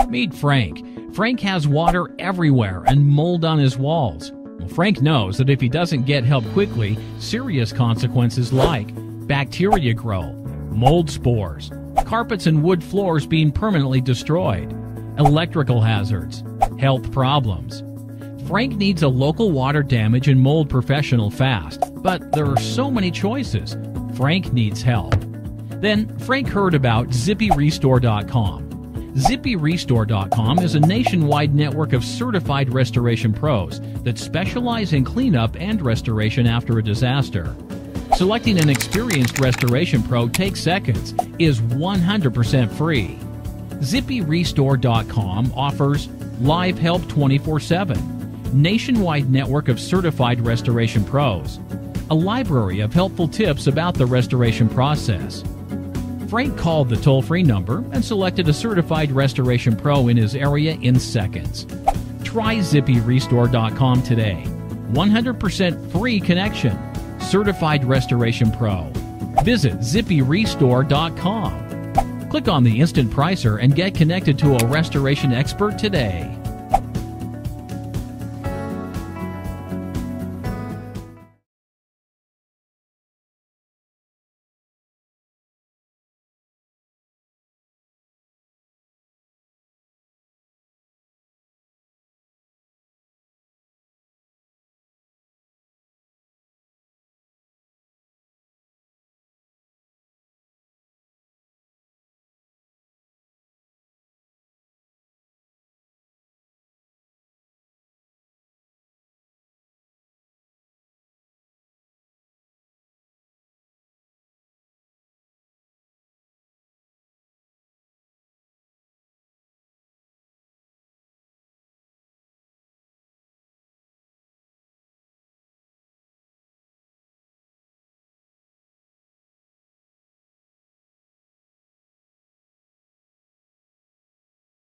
Meet Frank. Frank has water everywhere and mold on his walls. Well, Frank knows that if he doesn't get help quickly, serious consequences like bacteria grow, mold spores, carpets and wood floors being permanently destroyed, electrical hazards, health problems. Frank needs a local water damage and mold professional fast, but there are so many choices. Frank needs help. Then Frank heard about ZippyRestore.com. ZippyRestore.com is a nationwide network of certified restoration pros that specialize in cleanup and restoration after a disaster. Selecting an experienced restoration pro takes seconds, is 100% free. ZippyRestore.com offers live help 24/7, nationwide network of certified restoration pros, a library of helpful tips about the restoration process. Frank called the toll-free number and selected a certified restoration pro in his area in seconds. Try ZippyRestore.com today. 100% free connection. Certified Restoration Pro. Visit ZippyRestore.com. Click on the instant pricer and get connected to a restoration expert today.